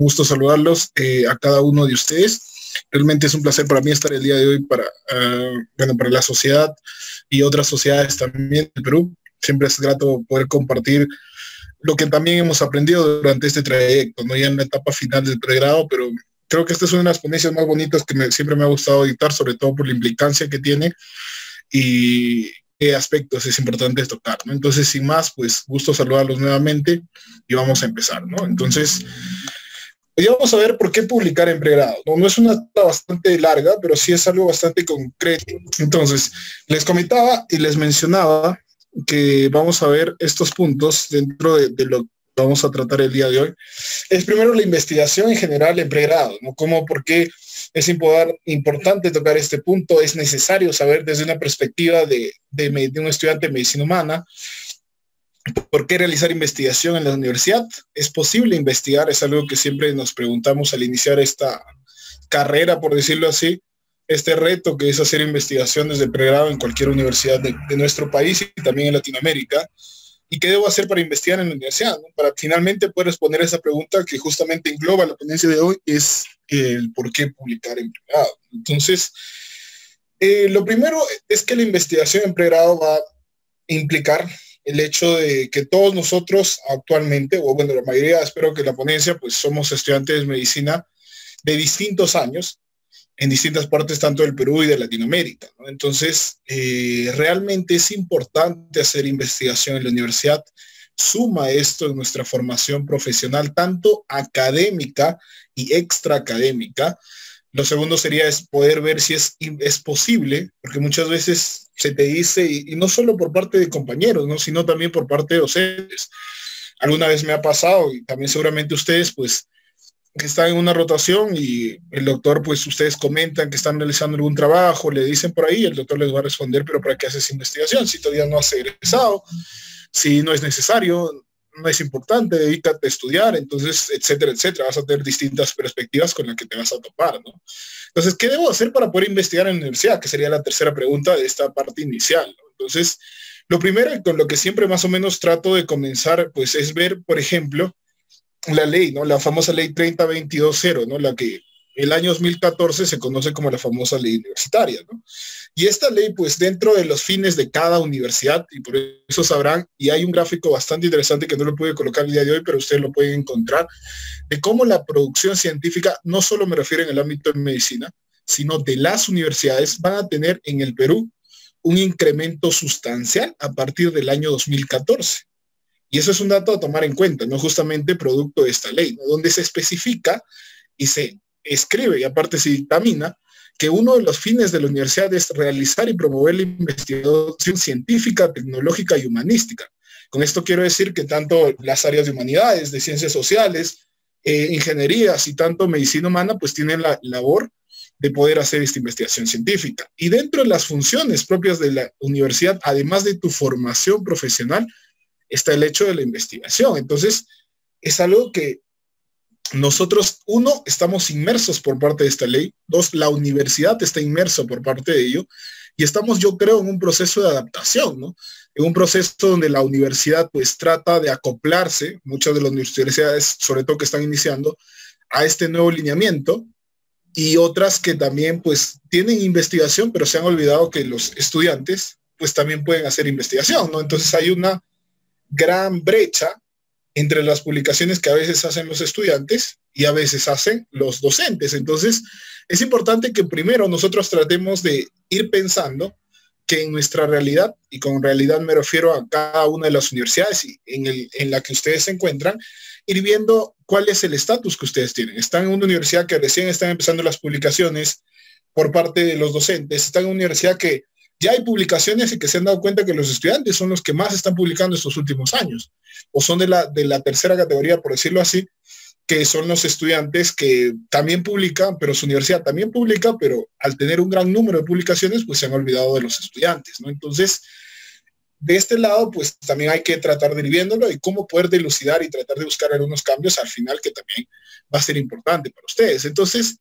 gusto saludarlos a cada uno de ustedes. Realmente es un placer para mí estar el día de hoy para la sociedad y otras sociedades también del Perú. Siempre es grato poder compartir lo que también hemos aprendido durante este trayecto, no ya en la etapa final del pregrado, pero creo que esta es una de las ponencias más bonitas que siempre me ha gustado dictar, sobre todo por la implicancia que tiene y qué aspectos es importante tocar, ¿no? Entonces, sin más, pues gusto saludarlos nuevamente y vamos a empezar, ¿no? Entonces, hoy vamos a ver por qué publicar en pregrado. No es una etapa bastante larga, pero sí es algo bastante concreto. Entonces, les comentaba y les mencionaba que vamos a ver estos puntos dentro de lo que vamos a tratar el día de hoy. Es primero la investigación en general en pregrado, ¿no? Por qué es importante tocar este punto, es necesario saber desde una perspectiva de un estudiante de medicina humana. ¿Por qué realizar investigación en la universidad? ¿Es posible investigar? Es algo que siempre nos preguntamos al iniciar esta carrera, por decirlo así, este reto que es hacer investigación desde el pregrado en cualquier universidad de nuestro país y también en Latinoamérica. ¿Y qué debo hacer para investigar en la universidad, ¿no? Para finalmente poder responder a esa pregunta que justamente engloba la ponencia de hoy, es el por qué publicar en pregrado. Entonces, lo primero es que la investigación en pregrado va a implicar el hecho de que todos nosotros actualmente, o bueno, la mayoría, espero que la ponencia, pues somos estudiantes de medicina de distintos años, en distintas partes tanto del Perú y de Latinoamérica, ¿no? Entonces, realmente es importante hacer investigación en la universidad. Suma esto en nuestra formación profesional, tanto académica y extraacadémica. Lo segundo sería poder ver si es posible, porque muchas veces se te dice, y no solo por parte de compañeros, ¿no? Sino también por parte de docentes. Alguna vez me ha pasado, y también seguramente ustedes, pues, que están en una rotación y el doctor, pues ustedes comentan que están realizando algún trabajo, le dicen por ahí, el doctor les va a responder, pero ¿para qué haces investigación? Si todavía no has egresado, si no es necesario, no es importante, dedícate a estudiar, entonces, etcétera, etcétera. Vas a tener distintas perspectivas con las que te vas a topar, ¿no? Entonces, ¿qué debo hacer para poder investigar en la universidad? Que sería la tercera pregunta de esta parte inicial, ¿no? Entonces, lo primero, con lo que siempre más o menos trato de comenzar, pues es ver, por ejemplo, la ley, ¿no? La famosa ley 3022-0, ¿no? La que el año 2014 se conoce como la famosa ley universitaria, ¿no? Y esta ley, pues dentro de los fines de cada universidad, y por eso sabrán, y hay un gráfico bastante interesante que no lo pude colocar el día de hoy, pero ustedes lo pueden encontrar, de cómo la producción científica, no solo me refiero en el ámbito de medicina, sino de las universidades, van a tener en el Perú un incremento sustancial a partir del año 2014. Y eso es un dato a tomar en cuenta, no justamente producto de esta ley, ¿no? Donde se especifica y se escribe, y aparte se dictamina, que uno de los fines de la universidad es realizar y promover la investigación científica, tecnológica y humanística. Con esto quiero decir que tanto las áreas de humanidades, de ciencias sociales, ingenierías y tanto medicina humana, pues tienen la labor de poder hacer esta investigación científica. Y dentro de las funciones propias de la universidad, además de tu formación profesional, está el hecho de la investigación. Entonces, es algo que nosotros, uno, estamos inmersos por parte de esta ley, dos, la universidad está inmersa por parte de ello, y estamos, yo creo, en un proceso de adaptación, ¿no? En un proceso donde la universidad, pues, trata de acoplarse, muchas de las universidades, sobre todo que están iniciando, a este nuevo lineamiento, y otras que también, pues, tienen investigación, pero se han olvidado que los estudiantes, pues, también pueden hacer investigación, ¿no? Entonces, hay una gran brecha entre las publicaciones que a veces hacen los estudiantes y a veces hacen los docentes. Entonces, es importante que primero nosotros tratemos de ir pensando que en nuestra realidad, y con realidad me refiero a cada una de las universidades en la que ustedes se encuentran, ir viendo cuál es el estatus que ustedes tienen. Están en una universidad que recién están empezando las publicaciones por parte de los docentes, están en una universidad que ya hay publicaciones y que se han dado cuenta que los estudiantes son los que más están publicando estos últimos años, o son de la tercera categoría, por decirlo así, que son los estudiantes que también publican, pero su universidad también publica, pero al tener un gran número de publicaciones, pues se han olvidado de los estudiantes, ¿no? Entonces, de este lado, pues también hay que tratar de ir viéndolo y cómo poder dilucidar y tratar de buscar algunos cambios al final que también va a ser importante para ustedes. Entonces,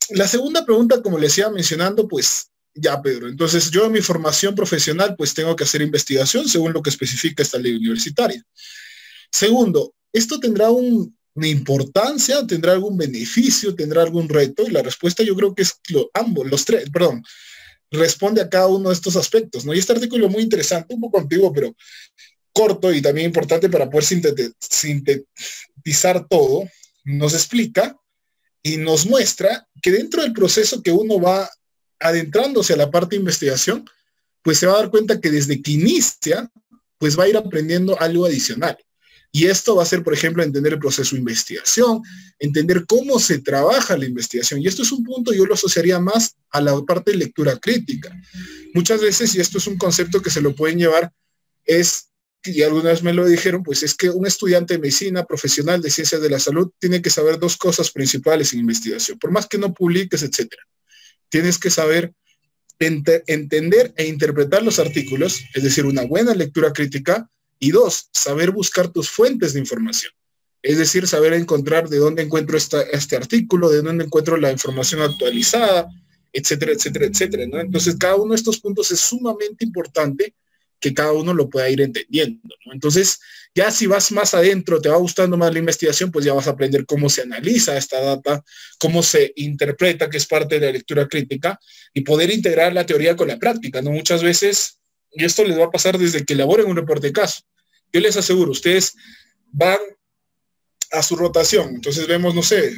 la segunda pregunta, como les iba mencionando, pues ya, Pedro, entonces yo en mi formación profesional pues tengo que hacer investigación según lo que especifica esta ley universitaria. Segundo, esto tendrá un una importancia, tendrá algún beneficio, tendrá algún reto? Y la respuesta yo creo que es ambos, los tres, perdón, responde a cada uno de estos aspectos, ¿no? Y este artículo muy interesante, un poco antiguo, pero corto y también importante para poder sintetizar todo, nos explica y nos muestra que dentro del proceso que uno va adentrándose a la parte de investigación, pues se va a dar cuenta que desde que inicia, pues va a ir aprendiendo algo adicional. Y esto va a ser, por ejemplo, entender el proceso de investigación, entender cómo se trabaja la investigación. Y esto es un punto, yo lo asociaría más a la parte de lectura crítica. Muchas veces, y esto es un concepto que se lo pueden llevar, es, y alguna vez me lo dijeron, pues es que un estudiante de medicina, profesional de ciencias de la salud, tiene que saber dos cosas principales en investigación. Por más que no publiques, etcétera. Tienes que saber entender e interpretar los artículos, es decir, una buena lectura crítica, y dos, saber buscar tus fuentes de información. Es decir, saber encontrar de dónde encuentro este artículo, de dónde encuentro la información actualizada, etcétera, etcétera, etcétera, ¿no? Entonces, cada uno de estos puntos es sumamente importante que cada uno lo pueda ir entendiendo, ¿no? Entonces, ya si vas más adentro, te va gustando más la investigación, pues ya vas a aprender cómo se analiza esta data, cómo se interpreta, que es parte de la lectura crítica, y poder integrar la teoría con la práctica, ¿no? Muchas veces, y esto les va a pasar desde que elaboren un reporte de caso. Yo les aseguro, ustedes van a su rotación, entonces vemos, no sé,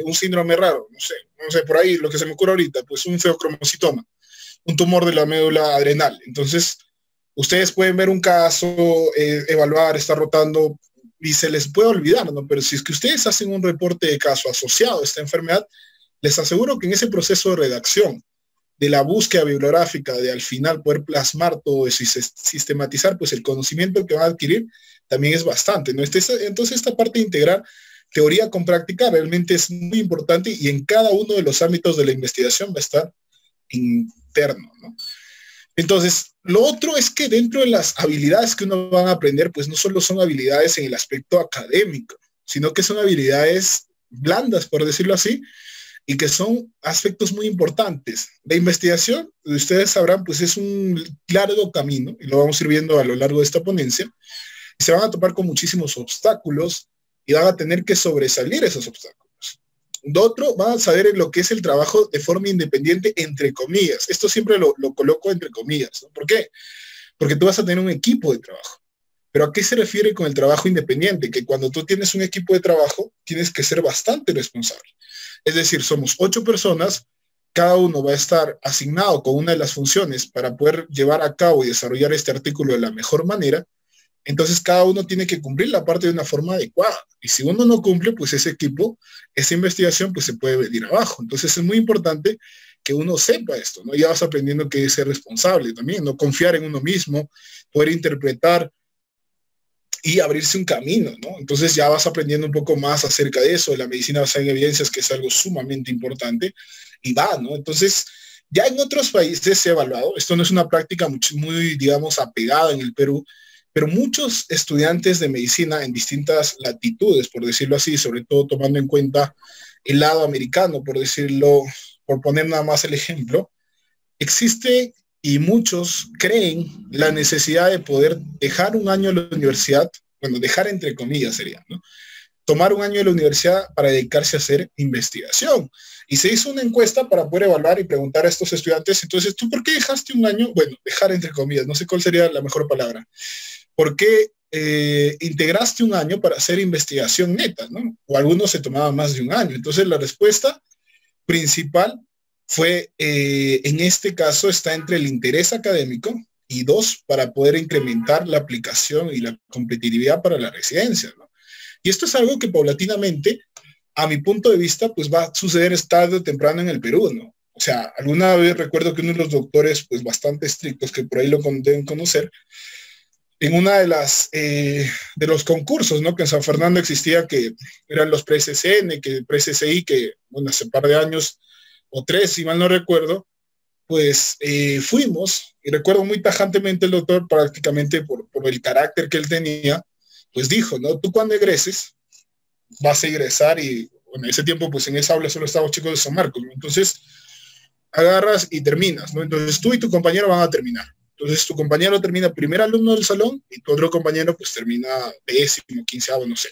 un síndrome raro, no sé, por ahí lo que se me ocurre ahorita, pues un feocromocitoma, un tumor de la médula adrenal. Entonces, ustedes pueden ver un caso, evaluar, estar rotando y se les puede olvidar, ¿no? Pero si es que ustedes hacen un reporte de caso asociado a esta enfermedad, les aseguro que en ese proceso de redacción, de la búsqueda bibliográfica, de al final poder plasmar todo eso y sistematizar, pues el conocimiento que van a adquirir también es bastante, ¿no? Entonces esta parte de integrar teoría con práctica realmente es muy importante y en cada uno de los ámbitos de la investigación va a estar interno, ¿no? Entonces, lo otro es que dentro de las habilidades que uno va a aprender, pues no solo son habilidades en el aspecto académico, sino que son habilidades blandas, por decirlo así, y que son aspectos muy importantes. La investigación, ustedes sabrán, pues es un largo camino, y lo vamos a ir viendo a lo largo de esta ponencia, y se van a topar con muchísimos obstáculos, y van a tener que sobresalir esos obstáculos. De otro, van a saber en lo que es el trabajo de forma independiente, entre comillas. Esto siempre lo coloco entre comillas, ¿no? ¿Por qué? Porque tú vas a tener un equipo de trabajo. ¿Pero a qué se refiere con el trabajo independiente? Que cuando tú tienes un equipo de trabajo, tienes que ser bastante responsable. Es decir, somos 8 personas, cada uno va a estar asignado con una de las funciones para poder llevar a cabo y desarrollar este artículo de la mejor manera. Entonces cada uno tiene que cumplir la parte de una forma adecuada. Y si uno no cumple, pues ese equipo, esa investigación, pues se puede venir abajo. Entonces es muy importante que uno sepa esto, ¿no? Ya vas aprendiendo que es ser responsable también, no confiar en uno mismo, poder interpretar y abrirse un camino, ¿no? Entonces ya vas aprendiendo un poco más acerca de eso, de la medicina basada en evidencias, que es algo sumamente importante, y va, ¿no? Entonces, ya en otros países se ha evaluado, esto no es una práctica muy, digamos, apegada en el Perú, pero muchos estudiantes de medicina en distintas latitudes, por decirlo así, sobre todo tomando en cuenta el lado americano, por decirlo, por poner nada más el ejemplo, existe y muchos creen la necesidad de poder dejar un año en la universidad, bueno, dejar entre comillas sería, ¿no? Tomar un año de la universidad para dedicarse a hacer investigación. Y se hizo una encuesta para poder evaluar y preguntar a estos estudiantes, entonces, ¿tú por qué dejaste un año? Bueno, dejar entre comillas, no sé cuál sería la mejor palabra. ¿Por qué integraste un año para hacer investigación neta, ¿no? O algunos se tomaban más de un año. Entonces la respuesta principal fue, en este caso, está entre el interés académico y dos, para poder incrementar la aplicación y la competitividad para la residencia, ¿no? Y esto es algo que paulatinamente, a mi punto de vista, pues va a suceder tarde o temprano en el Perú, ¿no? O sea, alguna vez recuerdo que uno de los doctores, pues bastante estrictos, que por ahí lo deben conocer, en una de los concursos, ¿no? Que en San Fernando existía, que eran los pre-SCN, que pre-SCI, que, bueno, hace un par de años, o 3, si mal no recuerdo, pues fuimos, y recuerdo muy tajantemente el doctor, prácticamente por el carácter que él tenía, pues dijo, ¿no? Tú cuando egreses, vas a egresar y, bueno, en ese tiempo, pues en esa aula solo estaban los chicos de San Marcos, ¿no? Entonces, agarras y terminas, ¿no? Entonces tú y tu compañero van a terminar. Entonces tu compañero termina primer alumno del salón y tu otro compañero pues termina 10º, 15º, no sé.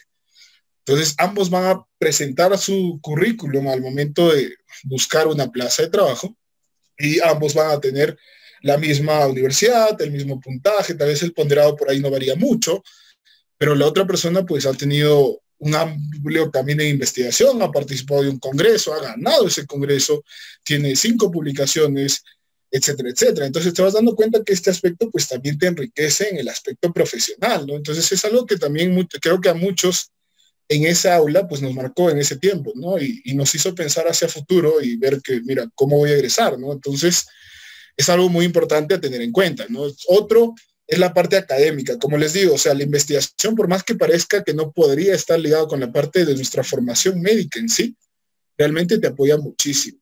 Entonces, ambos van a presentar su currículum al momento de buscar una plaza de trabajo y ambos van a tener la misma universidad, el mismo puntaje, tal vez el ponderado por ahí no varía mucho, pero la otra persona pues ha tenido un amplio camino de investigación, ha participado de un congreso, ha ganado ese congreso, tiene 5 publicaciones, etcétera, etcétera. Entonces te vas dando cuenta que este aspecto pues también te enriquece en el aspecto profesional, ¿no? Entonces es algo que también creo que a muchos en esa aula pues nos marcó en ese tiempo, ¿no? Y nos hizo pensar hacia futuro y ver que, mira, ¿cómo voy a egresar, ¿no? Entonces es algo muy importante a tener en cuenta, ¿no? Otro es la parte académica, como les digo, o sea, la investigación, por más que parezca que no podría estar ligado con la parte de nuestra formación médica en sí, realmente te apoya muchísimo.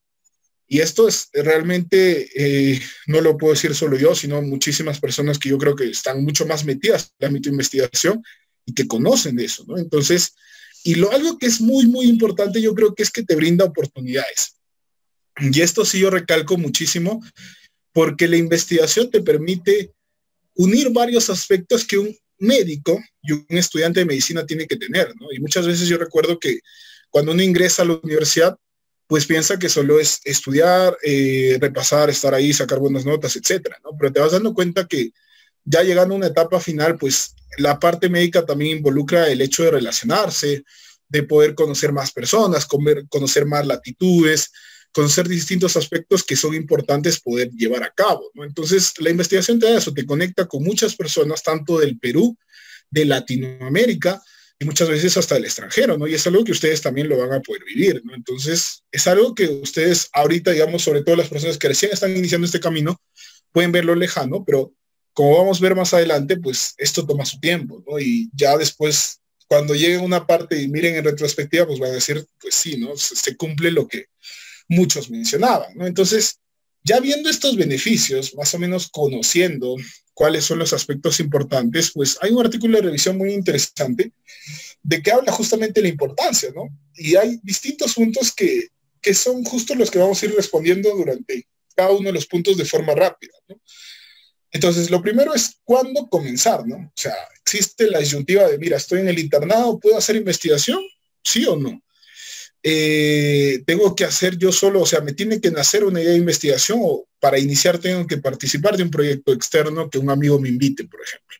Y esto es realmente, no lo puedo decir solo yo, sino muchísimas personas que yo creo que están mucho más metidas en el ámbito de investigación y que conocen de eso, ¿no? Entonces, algo que es muy, muy importante, yo creo que es que te brinda oportunidades. Y esto sí yo recalco muchísimo, porque la investigación te permite unir varios aspectos que un médico y un estudiante de medicina tiene que tener, ¿no? Y muchas veces yo recuerdo que cuando uno ingresa a la universidad, pues piensa que solo es estudiar, repasar, estar ahí, sacar buenas notas, etcétera, ¿no? Pero te vas dando cuenta que ya llegando a una etapa final, pues la parte médica también involucra el hecho de relacionarse, de poder conocer más personas, conocer más latitudes, conocer distintos aspectos que son importantes poder llevar a cabo, ¿no? Entonces, la investigación te da eso, te conecta con muchas personas, tanto del Perú, de Latinoamérica, y muchas veces hasta del extranjero, ¿no? Y es algo que ustedes también lo van a poder vivir, ¿no? Entonces, es algo que ustedes ahorita, digamos, sobre todo las personas que recién están iniciando este camino, pueden verlo lejano, pero como vamos a ver más adelante, pues esto toma su tiempo, ¿no? Y ya después, cuando lleguen a una parte y miren en retrospectiva, pues van a decir, pues sí, ¿no? Se cumple lo que muchos mencionaban, ¿no? Entonces, ya viendo estos beneficios, más o menos conociendo cuáles son los aspectos importantes, pues hay un artículo de revisión muy interesante de que habla justamente de la importancia, ¿no? Y hay distintos puntos que son justo los que vamos a ir respondiendo durante cada uno de los puntos de forma rápida, ¿no? Entonces, lo primero es cuándo comenzar, ¿no? O sea, existe la disyuntiva de, mira, estoy en el internado, ¿puedo hacer investigación? ¿Sí o no? Tengo que hacer yo solo, o sea, me tiene que nacer una idea de investigación o para iniciar tengo que participar de un proyecto externo que un amigo me invite, por ejemplo.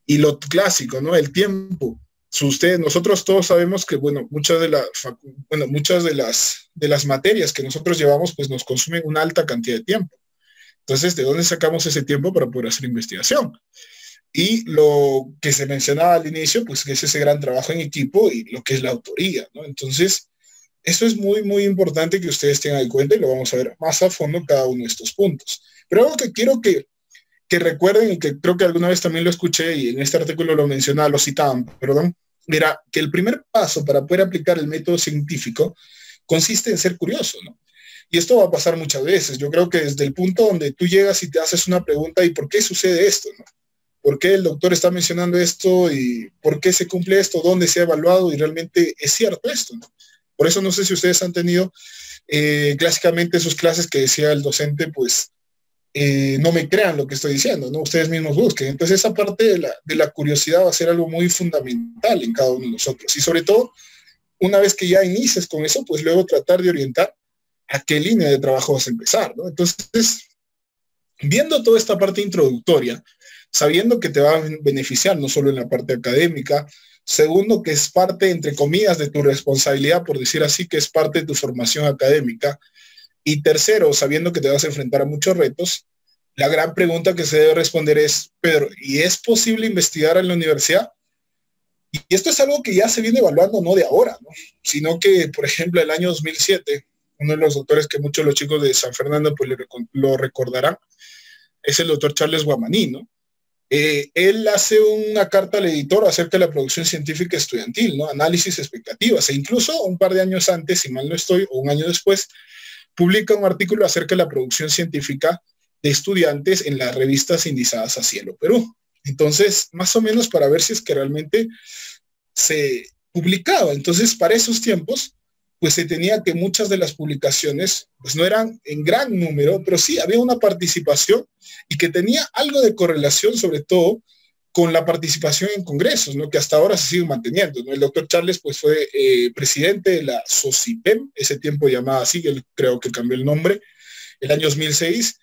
Y lo clásico, ¿no? El tiempo. Nosotros todos sabemos que, bueno, muchas de las materias que nosotros llevamos, pues nos consumen una alta cantidad de tiempo. Entonces, ¿de dónde sacamos ese tiempo para poder hacer investigación? Y lo que se mencionaba al inicio, pues que es ese gran trabajo en equipo y lo que es la autoría, ¿no? Entonces, eso es muy, muy importante que ustedes tengan en cuenta y lo vamos a ver más a fondo cada uno de estos puntos. Pero algo que quiero que recuerden y que creo que alguna vez también lo escuché y en este artículo lo mencionaba, lo citaban, perdón, era que el primer paso para poder aplicar el método científico consiste en ser curioso, ¿no? Y esto va a pasar muchas veces. Yo creo que desde el punto donde tú llegas y te haces una pregunta, ¿y por qué sucede esto, no? ¿Por qué el doctor está mencionando esto y por qué se cumple esto? ¿Dónde se ha evaluado? Y realmente es cierto esto, ¿no? Por eso no sé si ustedes han tenido clásicamente sus clases que decía el docente, pues no me crean lo que estoy diciendo, ¿no? Ustedes mismos busquen. Entonces esa parte de la curiosidad va a ser algo muy fundamental en cada uno de nosotros. Y sobre todo, una vez que ya inicies con eso, pues luego tratar de orientar a qué línea de trabajo vas a empezar, ¿no? Entonces, viendo toda esta parte introductoria, sabiendo que te va a beneficiar no solo en la parte académica, segundo, que es parte, entre comillas, de tu responsabilidad, por decir así, que es parte de tu formación académica, y tercero, sabiendo que te vas a enfrentar a muchos retos, la gran pregunta que se debe responder es, Pedro, ¿y es posible investigar en la universidad? Y esto es algo que ya se viene evaluando no de ahora, ¿no? Sino que, por ejemplo, el año 2007, uno de los doctores que muchos de los chicos de San Fernando pues, lo recordarán, es el doctor Charles Guamaní, ¿no? Él hace una carta al editor acerca de la producción científica estudiantil, ¿no? Análisis, expectativas, e incluso un par de años antes, si mal no estoy, o un año después, publica un artículo acerca de la producción científica de estudiantes en las revistas indizadas a Cielo Perú. Entonces, más o menos para ver si es que realmente se publicaba. Entonces, para esos tiempos, pues se tenía que muchas de las publicaciones, pues no eran en gran número, pero sí había una participación y que tenía algo de correlación, sobre todo, con la participación en congresos, ¿no? Que hasta ahora se siguen manteniendo, ¿no? El doctor Charles pues fue presidente de la SOCIPEM, ese tiempo llamada así, él creo que cambió el nombre, el año 2006,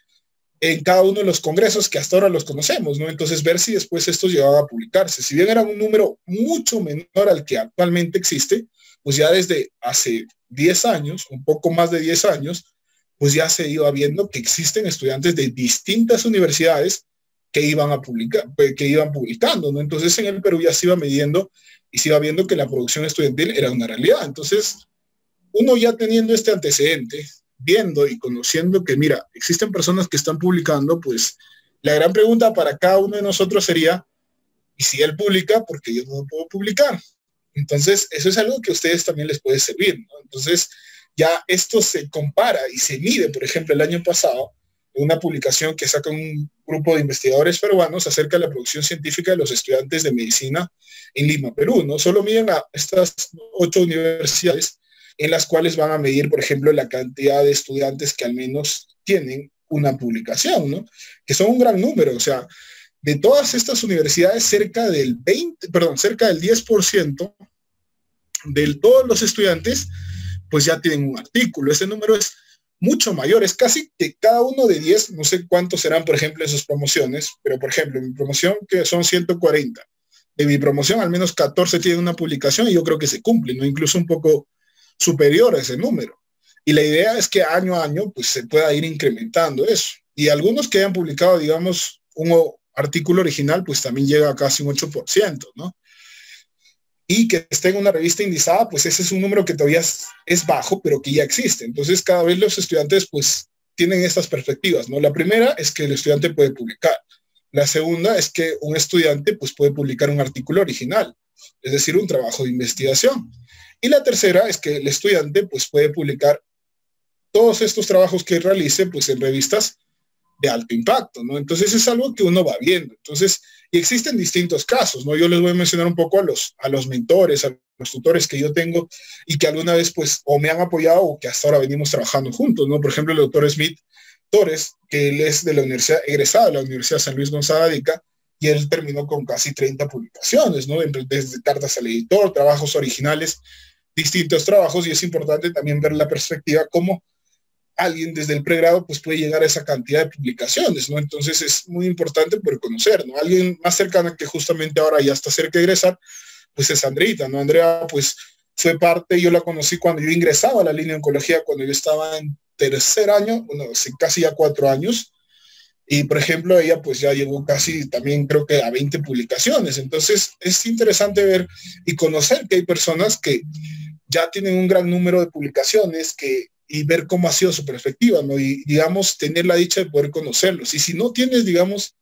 en cada uno de los congresos que hasta ahora los conocemos, ¿no? Entonces ver si después estos llegaban a publicarse. Si bien era un número mucho menor al que actualmente existe, pues ya desde hace 10 años, un poco más de 10 años, pues ya se iba viendo que existen estudiantes de distintas universidades que iban a publicar, que iban publicando, ¿no? Entonces en el Perú ya se iba midiendo y se iba viendo que la producción estudiantil era una realidad. Entonces, uno ya teniendo este antecedente, viendo y conociendo que, mira, existen personas que están publicando, pues la gran pregunta para cada uno de nosotros sería, ¿y si él publica, por qué yo no puedo publicar? Entonces, eso es algo que a ustedes también les puede servir, ¿no? Entonces, ya esto se compara y se mide, por ejemplo, el año pasado, en una publicación que saca un grupo de investigadores peruanos acerca de la producción científica de los estudiantes de medicina en Lima, Perú, ¿no? Solo miden a estas 8 universidades en las cuales van a medir, por ejemplo, la cantidad de estudiantes que al menos tienen una publicación, ¿no? Que son un gran número, o sea, de todas estas universidades, cerca del 10% de todos los estudiantes, pues ya tienen un artículo. Ese número es mucho mayor, es casi que cada uno de 10, no sé cuántos serán, por ejemplo, en sus promociones, pero por ejemplo, en mi promoción, que son 140, de mi promoción al menos 14 tienen una publicación y yo creo que se cumple, ¿no? Incluso un poco superior a ese número. Y la idea es que año a año pues se pueda ir incrementando eso. Y algunos que hayan publicado, digamos, un artículo original, pues también llega a casi un 8%, ¿no? Y que esté en una revista indizada, pues ese es un número que todavía es bajo, pero que ya existe. Entonces, cada vez los estudiantes, pues, tienen estas perspectivas, ¿no? La primera es que el estudiante puede publicar. La segunda es que un estudiante, pues, puede publicar un artículo original, es decir, un trabajo de investigación. Y la tercera es que el estudiante, pues, puede publicar todos estos trabajos que realice, pues, en revistas de alto impacto, ¿no? Entonces es algo que uno va viendo. Entonces, y existen distintos casos, ¿no? Yo les voy a mencionar un poco a los mentores, a los tutores que yo tengo y que alguna vez, pues, o me han apoyado o que hasta ahora venimos trabajando juntos, ¿no? Por ejemplo, el doctor Smith Torres, que él es de la universidad, egresado de la Universidad San Luis Gonzaga de Ica, y él terminó con casi 30 publicaciones, ¿no? Desde cartas al editor, trabajos originales, distintos trabajos, y es importante también ver la perspectiva cómo alguien desde el pregrado pues puede llegar a esa cantidad de publicaciones, ¿no? Entonces es muy importante poder conocer, ¿no? Alguien más cercana que justamente ahora ya está cerca de ingresar, pues es Andreita, ¿no? Andrea pues fue parte, yo la conocí cuando yo ingresaba a la línea de oncología, cuando yo estaba en tercer año, bueno, casi ya 4 años, y por ejemplo ella pues ya llegó casi también creo que a 20 publicaciones, entonces es interesante ver y conocer que hay personas que ya tienen un gran número de publicaciones y ver cómo ha sido su perspectiva, ¿no? Y, digamos, tener la dicha de poder conocerlos. Y si no tienes, digamos,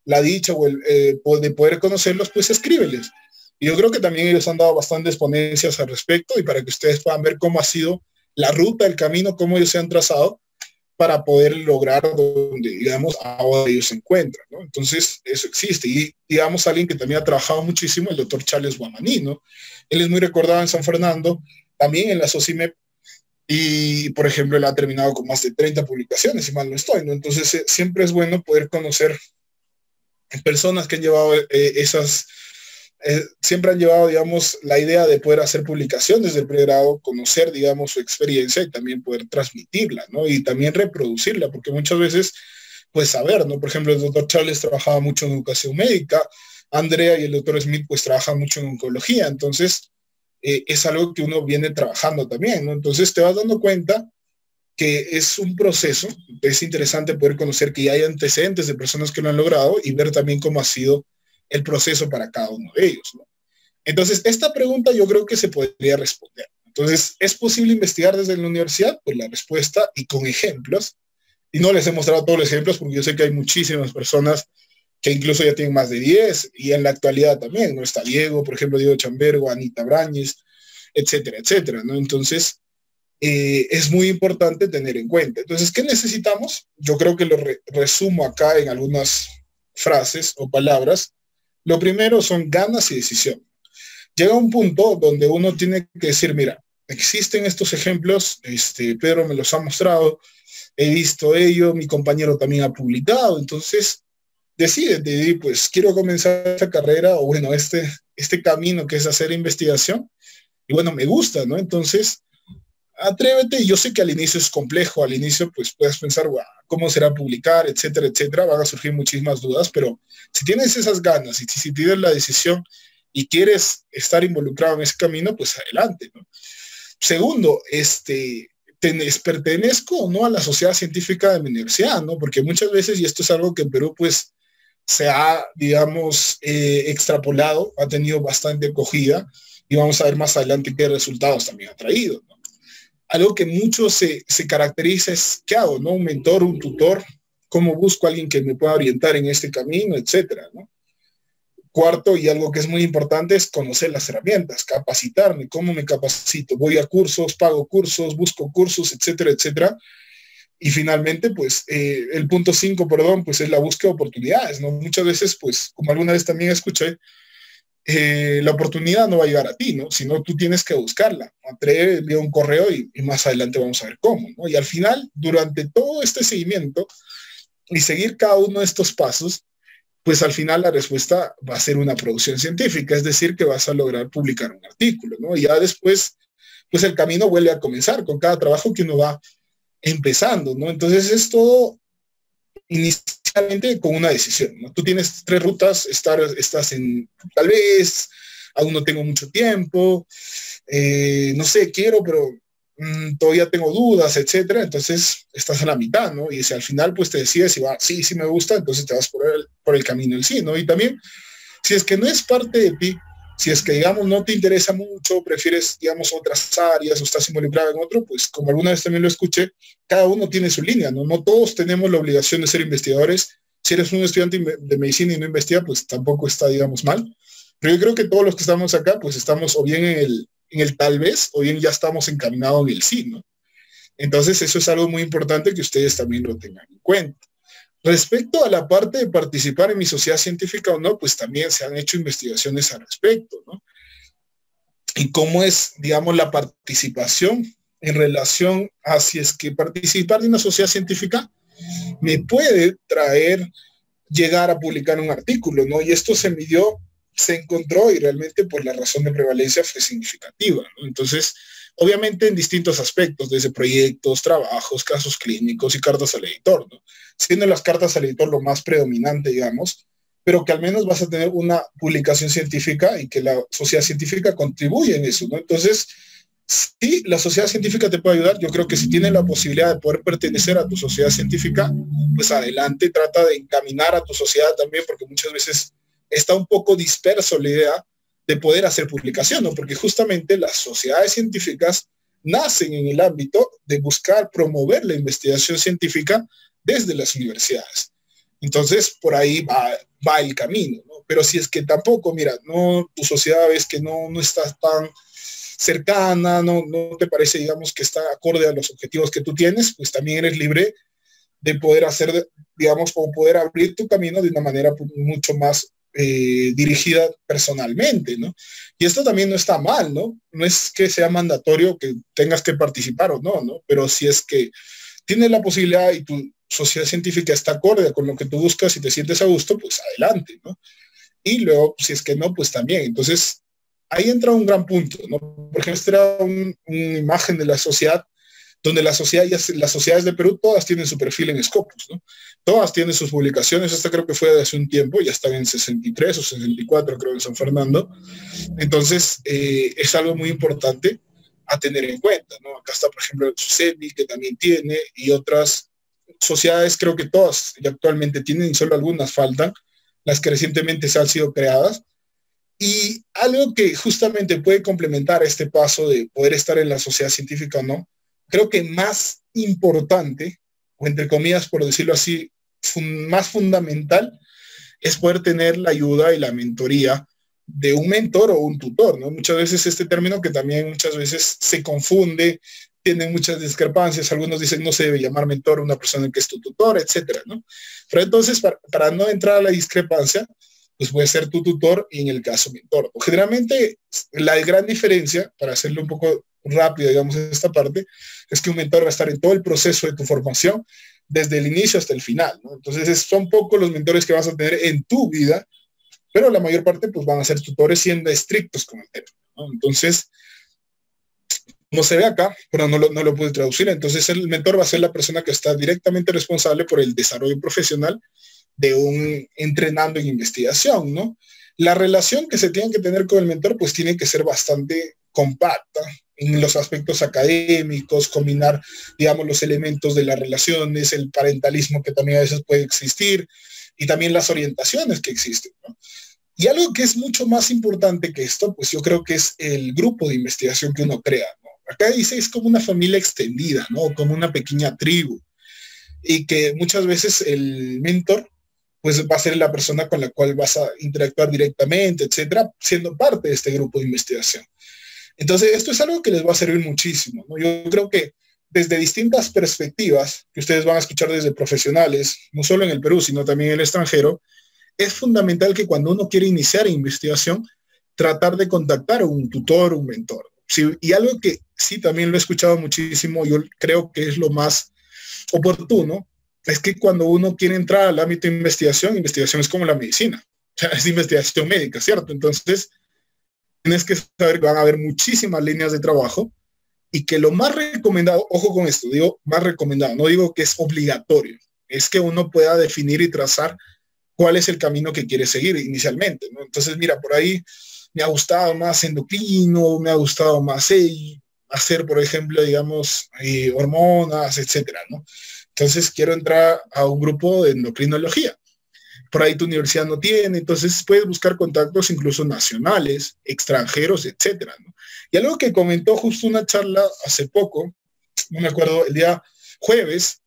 la dicha de poder conocerlos, pues escríbeles. Y yo creo que también ellos han dado bastantes ponencias al respecto y para que ustedes puedan ver cómo ha sido la ruta, el camino, cómo ellos se han trazado para poder lograr donde, digamos, ahora ellos se encuentran, ¿no? Entonces, eso existe. Y, digamos, alguien que también ha trabajado muchísimo, el doctor Charles Guamaní, ¿no? Él es muy recordado en San Fernando, también en la SOCIMEP, y, por ejemplo, él ha terminado con más de 30 publicaciones, si mal no estoy, ¿no? Entonces, siempre es bueno poder conocer personas que han llevado siempre han llevado, digamos, la idea de poder hacer publicaciones del pregrado, conocer, digamos, su experiencia y también poder transmitirla, ¿no? Y también reproducirla, porque muchas veces, pues, saber, ¿no? Por ejemplo, el doctor Charles trabajaba mucho en educación médica, Andrea y el doctor Smith, pues, trabajan mucho en oncología, entonces, es algo que uno viene trabajando también, ¿no? Entonces te vas dando cuenta que es un proceso, es interesante poder conocer que ya hay antecedentes de personas que lo han logrado y ver también cómo ha sido el proceso para cada uno de ellos, ¿no? Entonces, esta pregunta yo creo que se podría responder. Entonces, ¿es posible investigar desde la universidad? Pues la respuesta, y con ejemplos, y no les he mostrado todos los ejemplos porque yo sé que hay muchísimas personas que incluso ya tienen más de 10, y en la actualidad también, ¿no? Está Diego, por ejemplo, Diego Chambergo, Anita Brañez, etcétera, etcétera, ¿no? Entonces, es muy importante tener en cuenta. Entonces, ¿qué necesitamos? Yo creo que lo resumo acá en algunas frases o palabras. Lo primero son ganas y decisión. Llega un punto donde uno tiene que decir, mira, existen estos ejemplos, Pedro me los ha mostrado, he visto ello, mi compañero también ha publicado, entonces decídete, y pues quiero comenzar esta carrera o bueno, este camino que es hacer investigación y bueno, me gusta, ¿no? Entonces, atrévete. Yo sé que al inicio es complejo, al inicio pues puedes pensar, "Guau, ¿cómo será publicar, etcétera, etcétera?". Van a surgir muchísimas dudas, pero si tienes esas ganas y si tienes la decisión y quieres estar involucrado en ese camino, pues adelante, ¿no? Segundo, pertenezco o no a la sociedad científica de mi universidad, ¿no? Porque muchas veces, y esto es algo que en Perú pues se ha, digamos, extrapolado, ha tenido bastante acogida y vamos a ver más adelante qué resultados también ha traído, ¿no? Algo que mucho se caracteriza es qué hago, ¿no? Un mentor, un tutor, cómo busco a alguien que me pueda orientar en este camino, etcétera, ¿no? Cuarto, y algo que es muy importante, es conocer las herramientas, capacitarme, cómo me capacito, voy a cursos, pago cursos, busco cursos, etcétera, etcétera. Y finalmente, pues, el punto 5, perdón, pues es la búsqueda de oportunidades, ¿no? Muchas veces, pues, como alguna vez también escuché, la oportunidad no va a llegar a ti, ¿no? Sino tú tienes que buscarla. Atrévete, envía un correo y más adelante vamos a ver cómo, ¿no? Y al final, durante todo este seguimiento y seguir cada uno de estos pasos, pues al final la respuesta va a ser una producción científica, es decir, que vas a lograr publicar un artículo, ¿no? Y ya después, pues el camino vuelve a comenzar con cada trabajo que uno va empezando, ¿no? Entonces es todo inicialmente con una decisión, ¿no? Tú tienes tres rutas, estás en, tal vez, aún no tengo mucho tiempo, no sé, quiero, pero todavía tengo dudas, etcétera. Entonces estás a la mitad, ¿no? Y si al final pues te decides y va, sí, sí me gusta, entonces te vas por el camino del sí, ¿no? Y también, si es que no es parte de ti, si es que, digamos, no te interesa mucho, prefieres, digamos, otras áreas o estás involucrado en otro, pues como alguna vez también lo escuché, cada uno tiene su línea, ¿no? No todos tenemos la obligación de ser investigadores. Si eres un estudiante de medicina y no investiga, pues tampoco está, digamos, mal. Pero yo creo que todos los que estamos acá, pues estamos o bien en el tal vez, o bien ya estamos encaminados en el sí, ¿no? Entonces eso es algo muy importante que ustedes también lo tengan en cuenta. Respecto a la parte de participar en mi sociedad científica o no, pues también se han hecho investigaciones al respecto, ¿no? Y cómo es, digamos, la participación en relación a si es que participar de una sociedad científica me puede traer llegar a publicar un artículo, ¿no? Y esto se midió, se encontró y realmente pues la razón de prevalencia fue significativa, ¿no? Entonces, obviamente en distintos aspectos, desde proyectos, trabajos, casos clínicos y cartas al editor, ¿no? Siendo las cartas al editor lo más predominante, digamos, pero que al menos vas a tener una publicación científica y que la sociedad científica contribuye en eso, ¿no? Entonces, sí, la sociedad científica te puede ayudar. Yo creo que si tienes la posibilidad de poder pertenecer a tu sociedad científica, pues adelante, trata de encaminar a tu sociedad también, porque muchas veces está un poco disperso la idea de poder hacer publicación, ¿no? Porque justamente las sociedades científicas nacen en el ámbito de buscar promover la investigación científica desde las universidades. Entonces, por ahí va el camino, ¿no? Pero si es que tampoco, mira, no, tu sociedad ves que no está tan cercana, no te parece, digamos, que está acorde a los objetivos que tú tienes, pues también eres libre de poder hacer, digamos, o poder abrir tu camino de una manera mucho más dirigida personalmente, ¿no? Y esto también no está mal, ¿no? No es que sea mandatorio que tengas que participar o no, ¿no? Pero si es que tienes la posibilidad y tu sociedad científica está acorde con lo que tú buscas y te sientes a gusto, pues adelante, ¿no? Y luego, si es que no, pues también. Entonces, ahí entra un gran punto, ¿no? Por ejemplo, esta era una imagen de la sociedad, donde las sociedades de Perú todas tienen su perfil en Scopus, ¿no? Todas tienen sus publicaciones, esta creo que fue de hace un tiempo, ya están en 63 o 64, creo, en San Fernando. Entonces, es algo muy importante a tener en cuenta, ¿no? Acá está, por ejemplo, el SUSEBI, que también tiene, y otras sociedades, creo que todas ya actualmente tienen, y solo algunas faltan, las que recientemente se han sido creadas. Y algo que justamente puede complementar este paso de poder estar en la sociedad científica o no, creo que más importante, o entre comillas, por decirlo así, más fundamental, es poder tener la ayuda y la mentoría de un mentor o un tutor, ¿no? Muchas veces este término que también muchas veces se confunde, tiene muchas discrepancias, algunos dicen no se debe llamar mentor a una persona que es tu tutor, etcétera, ¿no? Pero entonces, para no entrar a la discrepancia, pues puede ser tu tutor y en el caso mentor. O generalmente la gran diferencia, para hacerlo un poco rápido, digamos, esta parte, es que un mentor va a estar en todo el proceso de tu formación, desde el inicio hasta el final, ¿no? Entonces son pocos los mentores que vas a tener en tu vida, pero la mayor parte pues van a ser tutores siendo estrictos con el tema, ¿no? Entonces, como se ve acá, pero no lo pude traducir, entonces el mentor va a ser la persona que está directamente responsable por el desarrollo profesional de un entrenando en investigación, ¿no? La relación que se tiene que tener con el mentor pues tiene que ser bastante compacta en los aspectos académicos, combinar, digamos, los elementos de las relaciones, el parentalismo que también a veces puede existir y también las orientaciones que existen, ¿no? Y algo que es mucho más importante que esto, pues yo creo que es el grupo de investigación que uno crea, ¿no? Acá dice es como una familia extendida, ¿no? Como una pequeña tribu y que muchas veces el mentor pues va a ser la persona con la cual vas a interactuar directamente, etcétera, siendo parte de este grupo de investigación. Entonces, esto es algo que les va a servir muchísimo, ¿no? Yo creo que desde distintas perspectivas que ustedes van a escuchar desde profesionales, no solo en el Perú, sino también en el extranjero, es fundamental que cuando uno quiere iniciar investigación, tratar de contactar a un tutor, un mentor. Sí, y algo que sí también lo he escuchado muchísimo, yo creo que es lo más oportuno, es que cuando uno quiere entrar al ámbito de investigación, investigación es como la medicina, o sea, es investigación médica, ¿cierto? Entonces, tienes que saber que van a haber muchísimas líneas de trabajo y que lo más recomendado, ojo con esto, digo más recomendado, no digo que es obligatorio, es que uno pueda definir y trazar cuál es el camino que quiere seguir inicialmente, ¿no? Entonces, mira, por ahí me ha gustado más endocrino, me ha gustado más hacer, por ejemplo, digamos, hormonas, etcétera, ¿no? Entonces, quiero entrar a un grupo de endocrinología. Por ahí tu universidad no tiene, entonces puedes buscar contactos incluso nacionales, extranjeros, etcétera, ¿no? Y algo que comentó justo una charla hace poco, no me acuerdo, el día jueves,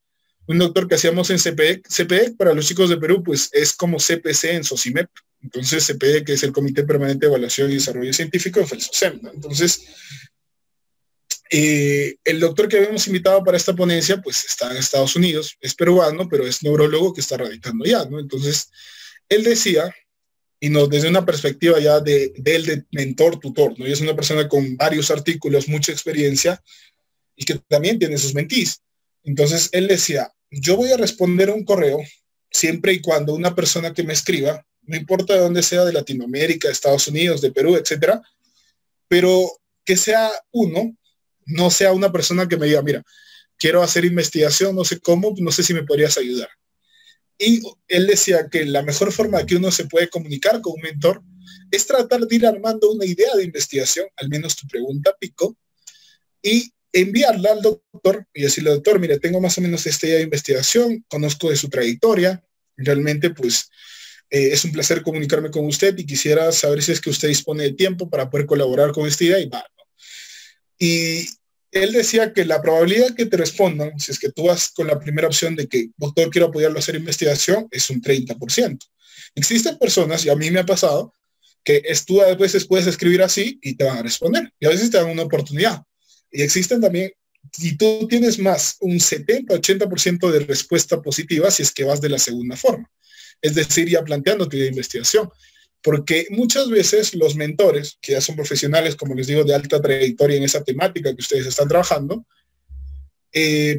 un doctor que hacíamos en CPEC. CPEC para los chicos de Perú, pues es como CPC en SOCIMEP. Entonces CPEC, que es el Comité Permanente de Evaluación y Desarrollo Científico, fue el SOCEM, ¿no? Entonces, el doctor que habíamos invitado para esta ponencia, pues está en Estados Unidos, es peruano, pero es neurólogo que está radicando allá, ¿no? Entonces, él decía, y no desde una perspectiva ya de él de mentor, tutor, ¿no? Y es una persona con varios artículos, mucha experiencia, y que también tiene sus mentís. Entonces, él decía, yo voy a responder un correo siempre y cuando una persona que me escriba, no importa de dónde sea, de Latinoamérica, de Estados Unidos, de Perú, etcétera, pero que sea uno, no sea una persona que me diga, mira, quiero hacer investigación, no sé cómo, no sé si me podrías ayudar. Y él decía que la mejor forma que uno se puede comunicar con un mentor es tratar de ir armando una idea de investigación, al menos tu pregunta pico, y enviarla al doctor y decirle, doctor, mire, tengo más o menos esta idea de investigación, conozco de su trayectoria, realmente pues es un placer comunicarme con usted y quisiera saber si es que usted dispone de tiempo para poder colaborar con esta idea y va, ¿no? Y él decía que la probabilidad que te respondan, si es que tú vas con la primera opción de que, doctor, quiero apoyarlo a hacer investigación, es un 30%. Existen personas, y a mí me ha pasado, que tú a veces puedes escribir así y te van a responder, y a veces te dan una oportunidad. Y existen también, si tú tienes más, un 70-80% de respuesta positiva si es que vas de la segunda forma. Es decir, ya planteando tu investigación. Porque muchas veces los mentores, que ya son profesionales, como les digo, de alta trayectoria en esa temática que ustedes están trabajando,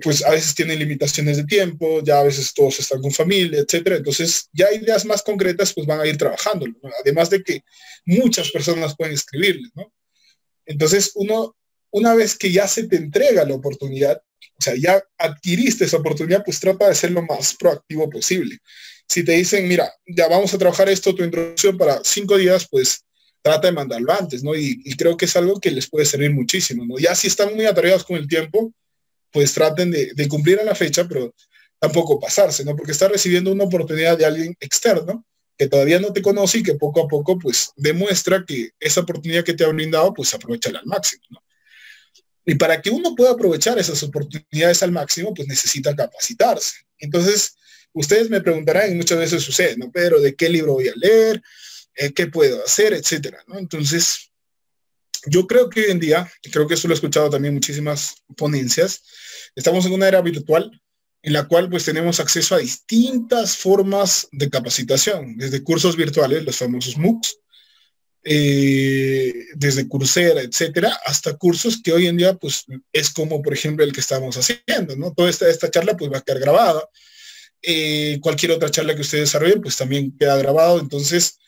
pues a veces tienen limitaciones de tiempo, ya a veces todos están con familia, etcétera. Entonces, ya ideas más concretas, pues van a ir trabajando, ¿no? Además de que muchas personas pueden escribirles, ¿no? Entonces, una vez que ya se te entrega la oportunidad, o sea, ya adquiriste esa oportunidad, pues trata de ser lo más proactivo posible. Si te dicen, mira, ya vamos a trabajar esto, tu introducción para 5 días, pues trata de mandarlo antes, ¿no? Y creo que es algo que les puede servir muchísimo, ¿no? Ya si están muy atareados con el tiempo, pues traten de cumplir a la fecha, pero tampoco pasarse, ¿no? Porque estás recibiendo una oportunidad de alguien externo que todavía no te conoce y que poco a poco, pues, demuestra que esa oportunidad que te ha brindado, pues, aprovechala al máximo, ¿no? Y para que uno pueda aprovechar esas oportunidades al máximo, pues necesita capacitarse. Entonces, ustedes me preguntarán, y muchas veces sucede, ¿no? Pedro, ¿de qué libro voy a leer? ¿Qué puedo hacer? Etcétera, ¿no? Entonces, yo creo que hoy en día, y creo que eso lo he escuchado también en muchísimas ponencias, estamos en una era virtual en la cual pues tenemos acceso a distintas formas de capacitación, desde cursos virtuales, los famosos MOOCs, desde Coursera, etcétera, hasta cursos que hoy en día, pues, es como, por ejemplo, el que estamos haciendo, ¿no? Toda esta charla, pues, va a quedar grabada. Cualquier otra charla que ustedes desarrollen, pues, también queda grabado. Entonces,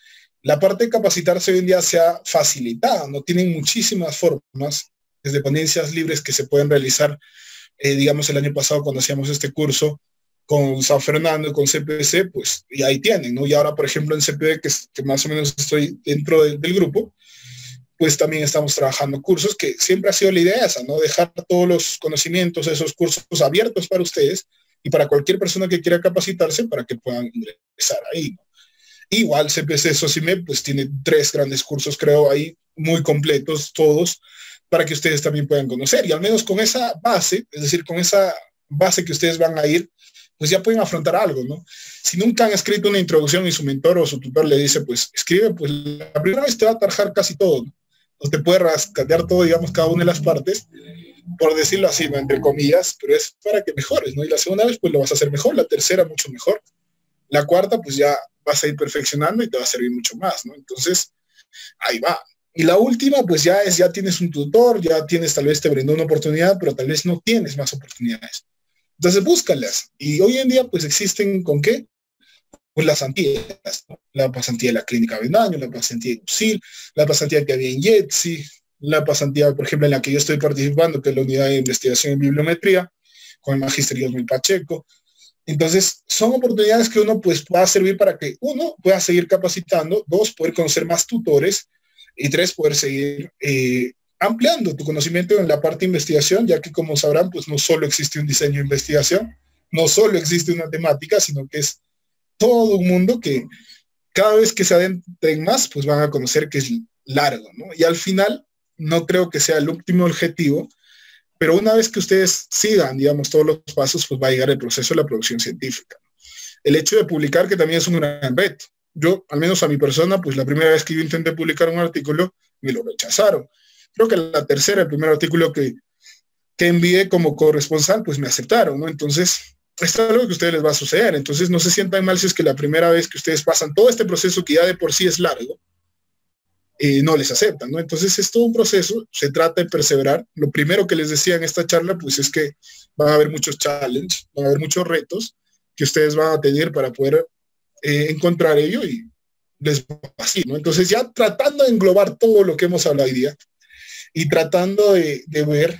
la parte de capacitarse hoy en día se ha facilitado, ¿no? Tienen muchísimas formas, desde ponencias libres que se pueden realizar, digamos, el año pasado cuando hacíamos este curso con San Fernando, con CPC, pues, y ahí tienen, ¿no? Y ahora, por ejemplo, en CPD, que más o menos estoy dentro del grupo, pues también estamos trabajando cursos, que siempre ha sido la idea esa, ¿no? Dejar todos los conocimientos, esos cursos abiertos para ustedes y para cualquier persona que quiera capacitarse para que puedan ingresar ahí, ¿no? Igual CPC SOCIMED, pues tiene 3 grandes cursos, creo, ahí muy completos todos, para que ustedes también puedan conocer. Y al menos con esa base, es decir, con esa base que ustedes van a ir, pues ya pueden afrontar algo, ¿no? Si nunca han escrito una introducción y su mentor o su tutor le dice, pues escribe, pues la primera vez te va a tarjar casi todo, ¿no? O te puede rascatear todo, digamos, cada una de las partes, por decirlo así, ¿no? Entre comillas, pero es para que mejores, ¿no? Y la segunda vez, pues lo vas a hacer mejor, la tercera mucho mejor, la cuarta, pues ya vas a ir perfeccionando y te va a servir mucho más, ¿no? Entonces, ahí va. Y la última, pues ya tienes un tutor, ya tienes, tal vez te brindó una oportunidad, pero tal vez no tienes más oportunidades. Entonces, búscalas. Y hoy en día, pues existen, ¿con qué? Pues las pasantías, ¿no? La pasantía de la Clínica Bendaño, la pasantía de UCIL, la pasantía que había en YETSI, la pasantía, por ejemplo, en la que yo estoy participando, que es la unidad de investigación en bibliometría, con el magíster Yosmil Pacheco. Entonces, son oportunidades que uno pues va a servir para que, uno, pueda seguir capacitando, dos, poder conocer más tutores, y tres, poder seguir ampliando tu conocimiento en la parte de investigación, ya que como sabrán, pues no solo existe un diseño de investigación, no solo existe una temática, sino que es todo un mundo que cada vez que se adentren más, pues van a conocer que es largo, ¿no? Y al final, no creo que sea el último objetivo, pero una vez que ustedes sigan, digamos, todos los pasos, pues va a llegar el proceso de la producción científica. El hecho de publicar, que también es un gran reto. Yo, al menos a mi persona, pues la primera vez que yo intenté publicar un artículo, me lo rechazaron. Creo que la tercera, el primer artículo que envié como corresponsal, pues me aceptaron, ¿no? Entonces, esto es algo que a ustedes les va a suceder. Entonces, no se sientan mal si es que la primera vez que ustedes pasan todo este proceso, que ya de por sí es largo, no les aceptan, ¿no? Entonces es todo un proceso, se trata de perseverar. Lo primero que les decía en esta charla, pues es que van a haber muchos challenges, van a haber muchos retos que ustedes van a tener para poder encontrar ello y les va así, ¿no? Entonces ya tratando de englobar todo lo que hemos hablado hoy día y tratando de ver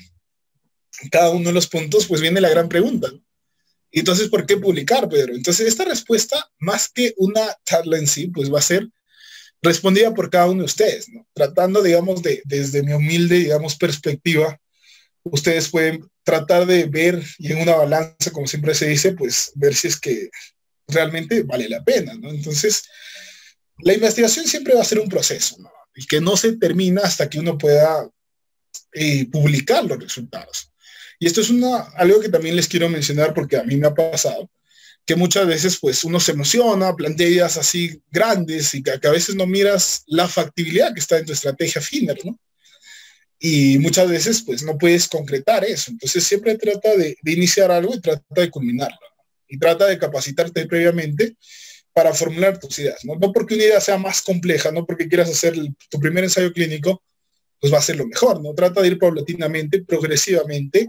cada uno de los puntos, pues viene la gran pregunta, ¿no? Entonces, ¿por qué publicar, Pedro? Entonces, esta respuesta, más que una charla en sí, pues va a ser respondida por cada uno de ustedes, ¿no? Tratando, digamos, desde mi humilde, digamos, perspectiva, ustedes pueden tratar de ver y en una balanza, como siempre se dice, pues ver si es que realmente vale la pena, ¿no? Entonces, la investigación siempre va a ser un proceso, ¿no? Y que no se termina hasta que uno pueda publicar los resultados. Y esto es algo que también les quiero mencionar porque a mí me ha pasado, que muchas veces pues uno se emociona, plantea ideas así grandes y que a veces no miras la factibilidad que está en tu estrategia FINER, ¿no? Y muchas veces pues no puedes concretar eso. Entonces siempre trata de iniciar algo y trata de culminarlo, ¿no? Y trata de capacitarte previamente para formular tus ideas, ¿no? No porque una idea sea más compleja, no porque quieras hacer tu primer ensayo clínico, pues va a ser lo mejor, ¿no? Trata de ir paulatinamente, progresivamente,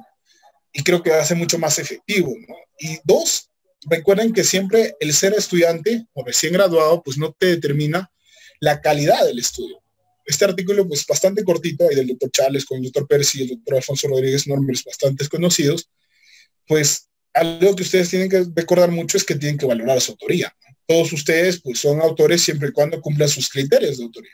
y creo que va a ser mucho más efectivo, ¿no? Y dos, recuerden que siempre el ser estudiante o recién graduado, pues no te determina la calidad del estudio. Este artículo, pues bastante cortito, ahí del doctor Charles con el doctor Percy y el doctor Alfonso Rodríguez, nombres bastante conocidos, pues algo que ustedes tienen que recordar mucho es que tienen que valorar su autoría, ¿no? Todos ustedes, pues son autores siempre y cuando cumplan sus criterios de autoría.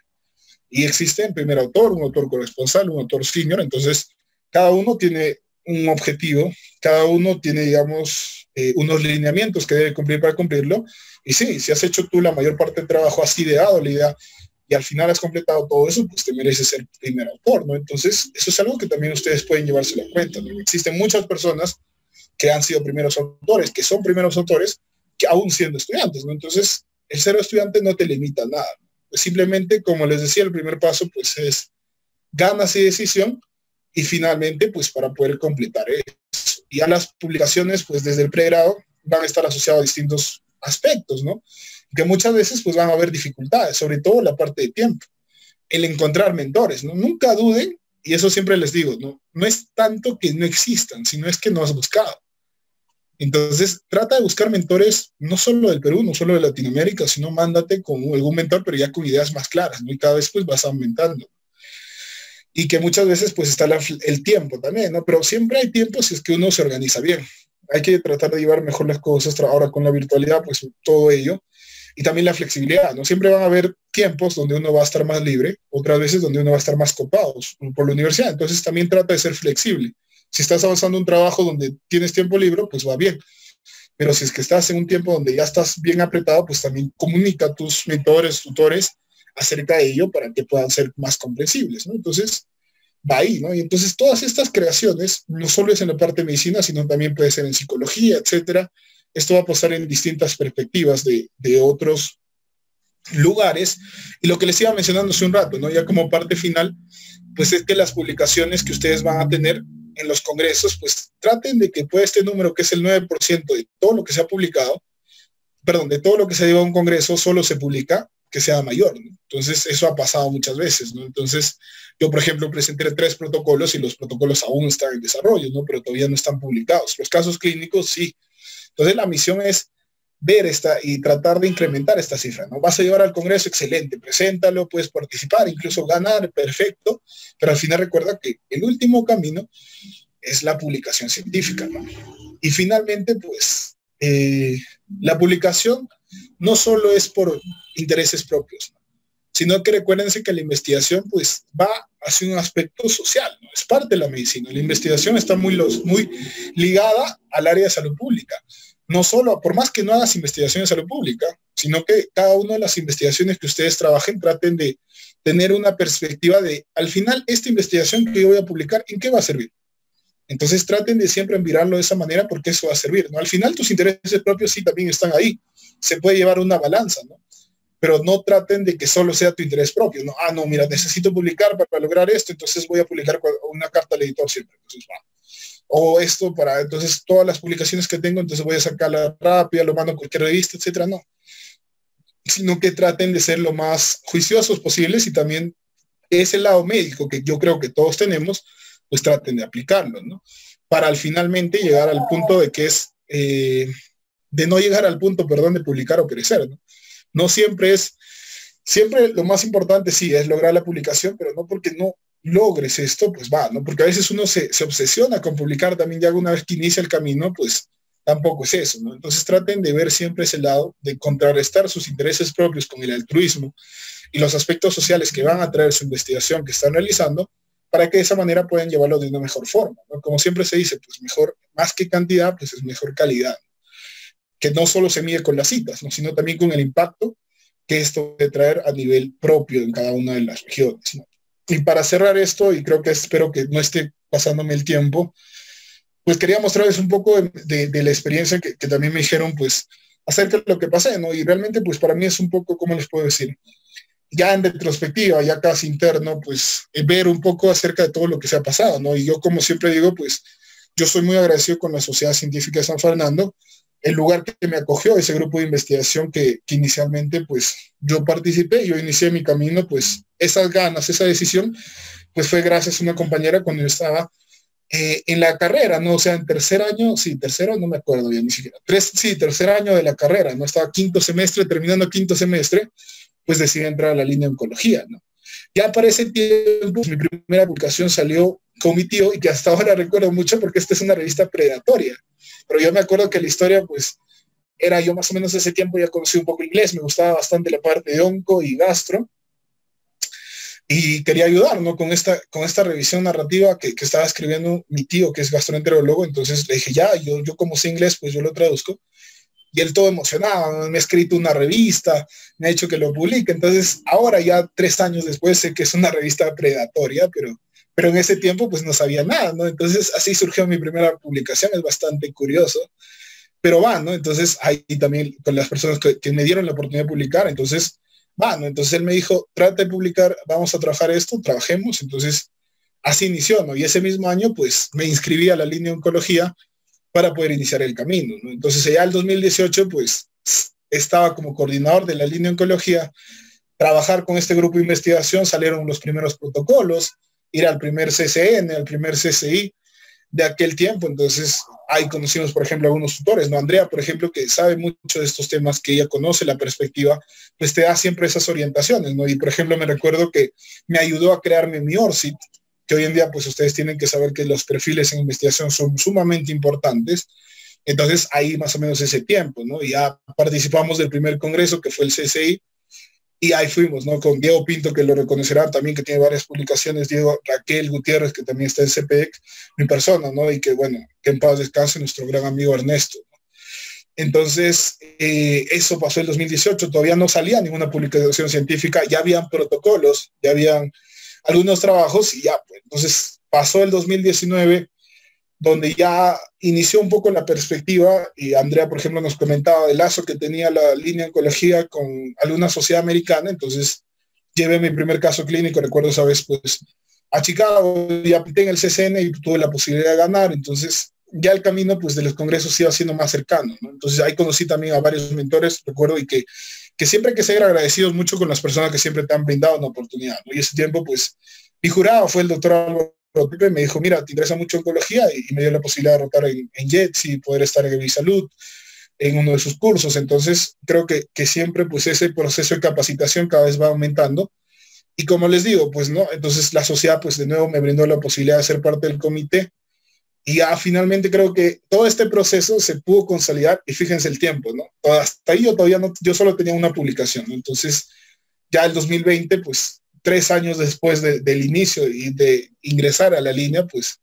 Y existe un primer autor, un autor corresponsal, un autor senior, entonces cada uno tiene un objetivo, cada uno tiene, digamos, unos lineamientos que debe cumplir para cumplirlo, y sí, si has hecho tú la mayor parte del trabajo, has ideado la idea, y al final has completado todo eso, pues te mereces ser primer autor, ¿no? Entonces, eso es algo que también ustedes pueden llevárselo a cuenta, ¿no? Existen muchas personas que han sido primeros autores, que son primeros autores, que aún siendo estudiantes, ¿no? Entonces, el ser estudiante no te limita a nada, ¿no? Simplemente, como les decía, el primer paso pues es ganas y decisión y finalmente pues para poder completar eso. Y a las publicaciones pues desde el pregrado van a estar asociados a distintos aspectos, ¿no? Que muchas veces pues van a haber dificultades, sobre todo la parte de tiempo. el encontrar mentores, ¿no? Nunca duden, y eso siempre les digo, ¿no? No es tanto que no existan, sino es que no has buscado. Entonces, trata de buscar mentores, no solo del Perú, no solo de Latinoamérica, sino mándate con algún mentor, pero ya con ideas más claras, ¿no? Y cada vez pues vas aumentando. Y que muchas veces pues está el tiempo también, ¿no? Pero siempre hay tiempo si es que uno se organiza bien. Hay que tratar de llevar mejor las cosas, ahora con la virtualidad, pues todo ello. Y también la flexibilidad, ¿no? Siempre van a haber tiempos donde uno va a estar más libre, otras veces donde uno va a estar más copado por la universidad. Entonces también trata de ser flexible. Si estás avanzando en un trabajo donde tienes tiempo libre, pues va bien. Pero si es que estás en un tiempo donde ya estás bien apretado, pues también comunica a tus mentores, tutores, acerca de ello para que puedan ser más comprensibles, ¿no? Entonces, va ahí, ¿no? Y entonces todas estas creaciones, no solo es en la parte de medicina, sino también puede ser en psicología, etcétera. Esto va a pasar en distintas perspectivas de otros lugares. Y lo que les iba mencionando hace un rato, ¿no? Ya como parte final, pues es que las publicaciones que ustedes van a tener en los congresos, pues traten de que pueda este número, que es el 9% de todo lo que se ha publicado, perdón, de todo lo que se lleva a un congreso, solo se publica, que sea mayor, ¿no? Entonces, eso ha pasado muchas veces, ¿no? Entonces, yo, por ejemplo, presenté 3 protocolos y los protocolos aún están en desarrollo, ¿no? Pero todavía no están publicados. Los casos clínicos, sí. Entonces, la misión es ver esta y tratar de incrementar esta cifra, ¿no? Vas a llevar al Congreso, excelente, preséntalo, puedes participar, incluso ganar, perfecto, pero al final recuerda que el último camino es la publicación científica, ¿no? Y finalmente, pues, la publicación no solo es por intereses propios, ¿no? Sino que recuérdense que la investigación pues va hacia un aspecto social, ¿no? Es parte de la medicina. La investigación está muy ligada al área de salud pública. No solo, por más que no hagas investigación en salud pública, sino que cada una de las investigaciones que ustedes trabajen traten de tener una perspectiva de, al final, esta investigación que yo voy a publicar, ¿en qué va a servir? Entonces traten de siempre mirarlo de esa manera porque eso va a servir, ¿no? Al final tus intereses propios sí también están ahí. Se puede llevar una balanza, ¿no? Pero no traten de que solo sea tu interés propio, ¿no? Ah, no, mira, necesito publicar para lograr esto, entonces voy a publicar una carta al editor siempre. Entonces, va. O esto para, entonces, todas las publicaciones que tengo, entonces voy a sacarla rápida, lo mando a cualquier revista, etcétera, no. Sino que traten de ser lo más juiciosos posibles y también ese lado médico que yo creo que todos tenemos, pues traten de aplicarlo, ¿no? Para al finalmente llegar al punto de que es, de no llegar al punto, perdón, de publicar o crecer, ¿no? No siempre es, siempre lo más importante sí es lograr la publicación, pero no porque no logres esto, pues va, ¿no? Porque a veces uno se obsesiona con publicar también ya una vez que inicia el camino, pues tampoco es eso, ¿no? Entonces traten de ver siempre ese lado, de contrarrestar sus intereses propios con el altruismo y los aspectos sociales que van a traer su investigación que están realizando, para que de esa manera puedan llevarlo de una mejor forma, ¿no? Como siempre se dice, pues mejor, más que cantidad, pues es mejor calidad, que no solo se mide con las citas, ¿no? Sino también con el impacto que esto puede traer a nivel propio en cada una de las regiones, ¿no? Y para cerrar esto, y creo que espero que no esté pasándome el tiempo, pues quería mostrarles un poco de la experiencia que también me dijeron, pues, acerca de lo que pasé, ¿no? Y realmente, pues, para mí es un poco, ¿cómo les puedo decir? Ya en retrospectiva, ya casi interno, pues, ver un poco acerca de todo lo que se ha pasado, ¿no? Y yo, como siempre digo, pues, yo soy muy agradecido con la Sociedad Científica de San Fernando, el lugar que me acogió, ese grupo de investigación que inicialmente, pues, yo participé, yo inicié mi camino, pues, esas ganas, esa decisión, pues, fue gracias a una compañera cuando yo estaba en la carrera, ¿no? O sea, en tercer año, sí, tercero, no me acuerdo bien ni siquiera, tercer año de la carrera, ¿no? Estaba quinto semestre, terminando quinto semestre, pues decidí entrar a la línea de oncología, ¿no? Ya para ese tiempo, mi primera publicación salió con mi tío y que hasta ahora recuerdo mucho porque esta es una revista predatoria. Pero yo me acuerdo que la historia, pues, era yo más o menos ese tiempo ya conocí un poco inglés, me gustaba bastante la parte de onco y gastro y quería ayudar, ¿no? Con esta revisión narrativa que estaba escribiendo mi tío, que es gastroenterólogo, entonces le dije, ya, yo como sé inglés, pues yo lo traduzco. Y él todo emocionado, me ha escrito una revista, me ha dicho que lo publique. Entonces, ahora ya 3 años después sé que es una revista predatoria, pero en ese tiempo pues no sabía nada, ¿no? Entonces, así surgió mi primera publicación, es bastante curioso, pero va, ¿no? Entonces, ahí también con las personas que me dieron la oportunidad de publicar, entonces, va, ¿no? Entonces él me dijo, trata de publicar, vamos a trabajar esto, trabajemos. Entonces, así inició, ¿no? Y ese mismo año, pues, me inscribí a la línea de oncología para poder iniciar el camino, ¿no? Entonces ya el 2018, pues, estaba como coordinador de la línea de oncología, trabajar con este grupo de investigación salieron los primeros protocolos, ir al primer CCN, al primer CCI de aquel tiempo. Entonces ahí conocimos, por ejemplo, algunos tutores, ¿no? Andrea, por ejemplo, que sabe mucho de estos temas, que ella conoce la perspectiva, pues te da siempre esas orientaciones, ¿no? Y por ejemplo, me recuerdo que me ayudó a crearme mi ORCID, que hoy en día pues ustedes tienen que saber que los perfiles en investigación son sumamente importantes. Entonces ahí más o menos ese tiempo, ¿no? Y ya participamos del primer congreso que fue el CCI, y ahí fuimos, ¿no? Con Diego Pinto, que lo reconocerán también, que tiene varias publicaciones, Diego, Raquel Gutiérrez, que también está en CPEC, mi persona, ¿no? Y que, bueno, que en paz descanse nuestro gran amigo Ernesto, ¿no? Entonces, eso pasó en 2018, todavía no salía ninguna publicación científica, ya habían protocolos, ya habían algunos trabajos, y ya, pues, entonces pasó el 2019, donde ya inició un poco la perspectiva, y Andrea, por ejemplo, nos comentaba el lazo que tenía la línea oncología con alguna sociedad americana. Entonces llevé mi primer caso clínico, recuerdo esa vez, pues a Chicago, y apliqué en el CCN y tuve la posibilidad de ganar. Entonces ya el camino pues de los congresos iba siendo más cercano, ¿no? Entonces ahí conocí también a varios mentores, recuerdo, y que siempre hay que ser agradecidos mucho con las personas que siempre te han brindado una oportunidad, ¿no? Y ese tiempo pues mi jurado fue el doctor Álvaro Pepe. Me dijo, mira, te interesa mucho oncología, y me dio la posibilidad de rotar en JETS y poder estar en Salud en uno de sus cursos. Entonces creo que siempre pues ese proceso de capacitación cada vez va aumentando, y como les digo, pues no, entonces la sociedad pues de nuevo me brindó la posibilidad de ser parte del comité, y ya finalmente creo que todo este proceso se pudo consolidar. Y fíjense el tiempo, ¿no? Hasta ahí yo todavía no, yo solo tenía una publicación, ¿no? Entonces ya el 2020, pues 3 años después del inicio y de ingresar a la línea, pues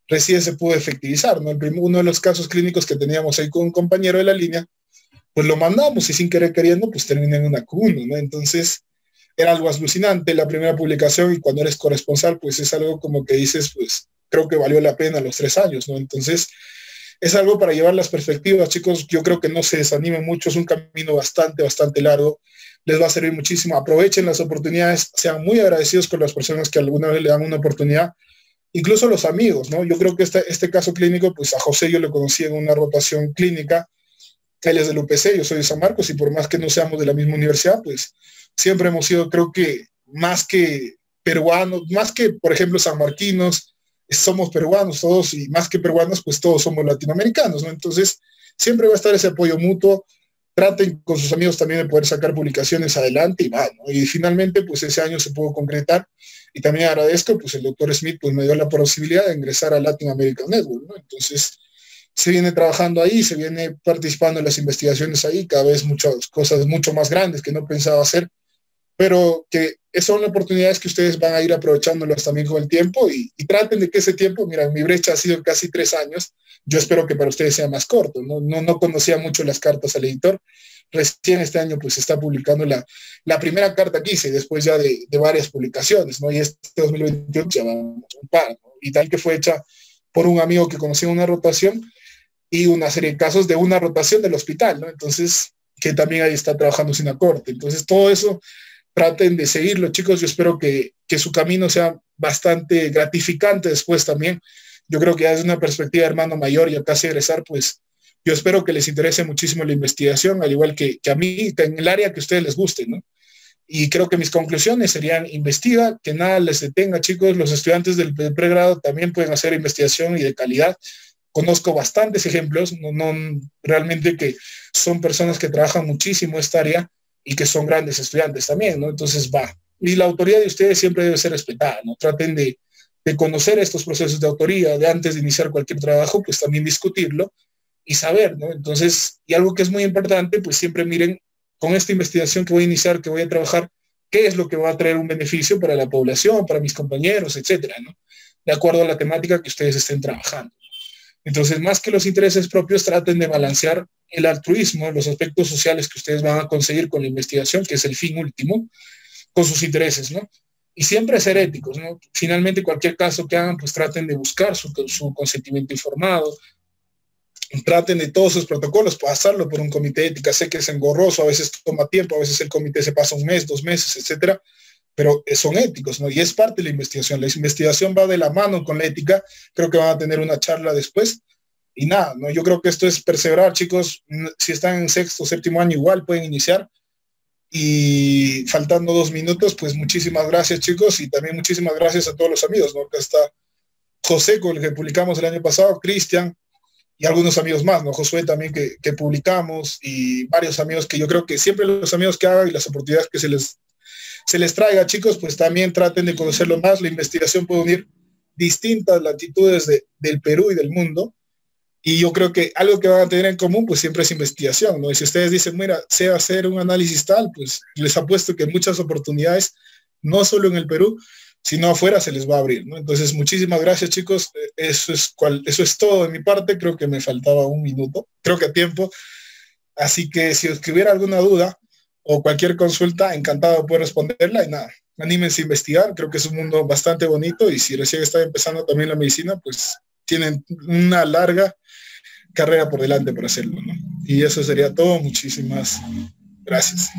recién se pudo efectivizar, ¿no? Uno de los casos clínicos que teníamos ahí con un compañero de la línea, pues lo mandamos, y sin querer queriendo, pues termina en una Q1, ¿no? Entonces era algo alucinante la primera publicación, y cuando eres corresponsal, pues es algo como que dices, pues creo que valió la pena los 3 años, ¿no? Entonces es algo para llevar las perspectivas, chicos. Yo creo que no se desanimen mucho, es un camino bastante largo, les va a servir muchísimo. Aprovechen las oportunidades, sean muy agradecidos con las personas que alguna vez le dan una oportunidad, incluso los amigos, ¿no? Yo creo que este caso clínico, pues a José yo lo conocí en una rotación clínica, él es del UPC, yo soy de San Marcos, y por más que no seamos de la misma universidad, pues siempre hemos sido, creo que más que peruanos, más que, por ejemplo, sanmarquinos, somos peruanos todos, y más que peruanos, pues todos somos latinoamericanos, ¿no? Entonces siempre va a estar ese apoyo mutuo. Traten con sus amigos también de poder sacar publicaciones adelante, y va, ¿no? Y finalmente pues ese año se pudo concretar, y también agradezco, pues el doctor Smith pues me dio la posibilidad de ingresar a Latin American Network, ¿no? Entonces se viene trabajando ahí, se viene participando en las investigaciones ahí, cada vez muchas cosas mucho más grandes que no pensaba hacer, pero que son oportunidades que ustedes van a ir aprovechándolas también con el tiempo, y traten de que ese tiempo, mira, mi brecha ha sido casi 3 años, yo espero que para ustedes sea más corto, no conocía mucho las cartas al editor, recién este año pues se está publicando la primera carta que hice, después ya de varias publicaciones, ¿no? Y este 2021 ya va un par, ¿no? Y tal que fue hecha por un amigo que conocí en una rotación, y una serie de casos de una rotación del hospital, ¿no? Entonces, que también ahí está trabajando sin acorte. Entonces, todo eso traten de seguirlo, chicos. Yo espero que su camino sea bastante gratificante después también. Yo creo que ya desde una perspectiva de hermano mayor, ya casi egresar, pues yo espero que les interese muchísimo la investigación, al igual que a mí, que en el área que a ustedes les guste, ¿no? Y creo que mis conclusiones serían: investiga, que nada les detenga, chicos. Los estudiantes del pregrado también pueden hacer investigación, y de calidad. Conozco bastantes ejemplos, no realmente, que son personas que trabajan muchísimo esta área, y que son grandes estudiantes también, ¿no? Entonces va. Y la autoría de ustedes siempre debe ser respetada, ¿no? Traten de conocer estos procesos de autoría, de antes de iniciar cualquier trabajo, pues también discutirlo y saber, ¿no? Entonces, y algo que es muy importante, pues siempre miren, con esta investigación que voy a iniciar, que voy a trabajar, qué es lo que va a traer un beneficio para la población, para mis compañeros, etcétera, ¿no? De acuerdo a la temática que ustedes estén trabajando. Entonces, más que los intereses propios, traten de balancear el altruismo, los aspectos sociales que ustedes van a conseguir con la investigación, que es el fin último, con sus intereses, ¿no? Y siempre ser éticos, ¿no? Finalmente, cualquier caso que hagan, pues traten de buscar su consentimiento informado, traten de todos sus protocolos, pasarlo por un comité de ética. Sé que es engorroso, a veces toma tiempo, a veces el comité se pasa un mes, 2 meses, etcétera, pero son éticos, ¿no? Y es parte de la investigación. La investigación va de la mano con la ética. Creo que van a tener una charla después. Y nada, ¿no? Yo creo que esto es perseverar, chicos. Si están en sexto o séptimo año, igual pueden iniciar. Y faltando 2 minutos, pues muchísimas gracias, chicos, y también muchísimas gracias a todos los amigos, ¿no? Acá está José, con el que publicamos el año pasado, Cristian, y algunos amigos más, ¿no? Josué también que publicamos, y varios amigos que yo creo que siempre los amigos que hagan y las oportunidades que se les traiga, chicos, pues también traten de conocerlo más. La investigación puede unir distintas latitudes del Perú y del mundo, y yo creo que algo que van a tener en común, pues siempre es investigación, ¿no? Y si ustedes dicen, mira, sé hacer un análisis tal, pues les apuesto que muchas oportunidades, no solo en el Perú, sino afuera se les va a abrir, ¿no? Entonces, muchísimas gracias, chicos. Eso es todo de mi parte. Creo que me faltaba 1 minuto, creo que a tiempo. Así que si os hubiera alguna duda o cualquier consulta, encantado de poder responderla. Y nada, anímense a investigar. Creo que es un mundo bastante bonito, y si recién están empezando también la medicina, pues tienen una larga carrera por delante para hacerlo, ¿no? Y eso sería todo. Muchísimas gracias.